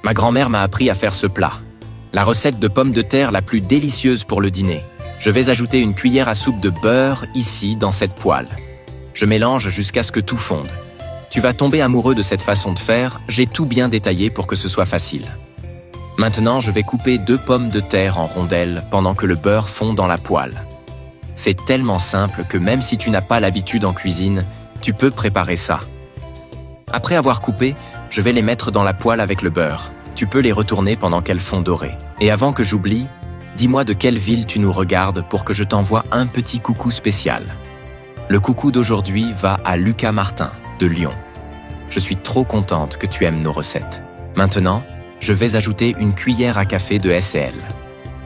Ma grand-mère m'a appris à faire ce plat. La recette de pommes de terre la plus délicieuse pour le dîner. Je vais ajouter une cuillère à soupe de beurre ici, dans cette poêle. Je mélange jusqu'à ce que tout fonde. Tu vas tomber amoureux de cette façon de faire, j'ai tout bien détaillé pour que ce soit facile. Maintenant, je vais couper 2 pommes de terre en rondelles pendant que le beurre fond dans la poêle. C'est tellement simple que même si tu n'as pas l'habitude en cuisine, tu peux préparer ça. Après avoir coupé, je vais les mettre dans la poêle avec le beurre. Tu peux les retourner pendant qu'elles font dorées. Et avant que j'oublie, dis-moi de quelle ville tu nous regardes pour que je t'envoie un petit coucou spécial. Le coucou d'aujourd'hui va à Lucas Martin, de Lyon. Je suis trop contente que tu aimes nos recettes. Maintenant, je vais ajouter une cuillère à café de SL,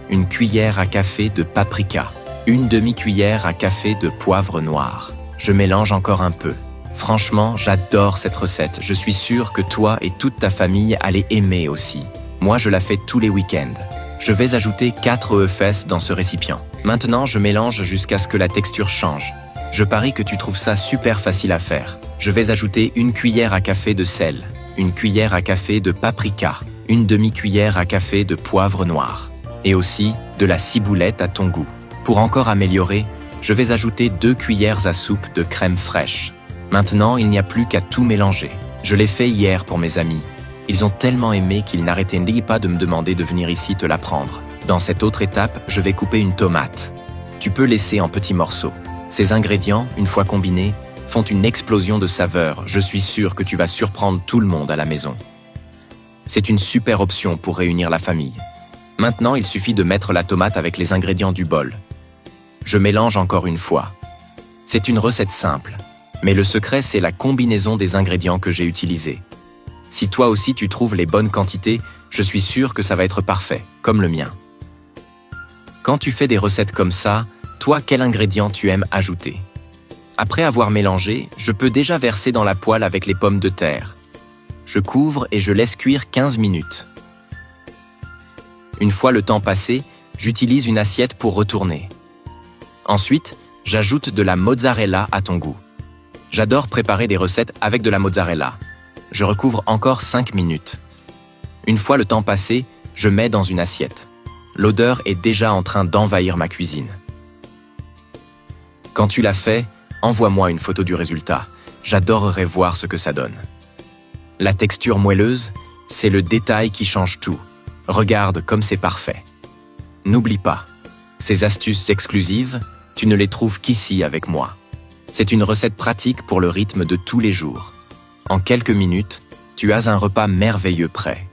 une cuillère à café de paprika, une demi-cuillère à café de poivre noir. Je mélange encore un peu. Franchement, j'adore cette recette. Je suis sûre que toi et toute ta famille allez aimer aussi. Moi, je la fais tous les week-ends. Je vais ajouter 4 œufs fesses dans ce récipient. Maintenant, je mélange jusqu'à ce que la texture change. Je parie que tu trouves ça super facile à faire. Je vais ajouter une cuillère à café de sel, une cuillère à café de paprika, une demi-cuillère à café de poivre noir, et aussi de la ciboulette à ton goût. Pour encore améliorer, je vais ajouter 2 cuillères à soupe de crème fraîche. Maintenant, il n'y a plus qu'à tout mélanger. Je l'ai fait hier pour mes amis. Ils ont tellement aimé qu'ils n'arrêtaient pas de me demander de venir ici te la prendre. Dans cette autre étape, je vais couper une tomate. Tu peux laisser en petits morceaux. Ces ingrédients, une fois combinés, font une explosion de saveurs. Je suis sûre que tu vas surprendre tout le monde à la maison. C'est une super option pour réunir la famille. Maintenant, il suffit de mettre la tomate avec les ingrédients du bol. Je mélange encore une fois. C'est une recette simple. Mais le secret, c'est la combinaison des ingrédients que j'ai utilisés. Si toi aussi tu trouves les bonnes quantités, je suis sûre que ça va être parfait, comme le mien. Quand tu fais des recettes comme ça, toi, quel ingrédient tu aimes ajouter? Après avoir mélangé, je peux déjà verser dans la poêle avec les pommes de terre. Je couvre et je laisse cuire 15 minutes. Une fois le temps passé, j'utilise une assiette pour retourner. Ensuite, j'ajoute de la mozzarella à ton goût. J'adore préparer des recettes avec de la mozzarella. Je recouvre encore 5 minutes. Une fois le temps passé, je mets dans une assiette. L'odeur est déjà en train d'envahir ma cuisine. Quand tu l'as fait, envoie-moi une photo du résultat. J'adorerais voir ce que ça donne. La texture moelleuse, c'est le détail qui change tout. Regarde comme c'est parfait. N'oublie pas, ces astuces exclusives, tu ne les trouves qu'ici avec moi. C'est une recette pratique pour le rythme de tous les jours. En quelques minutes, tu as un repas merveilleux prêt.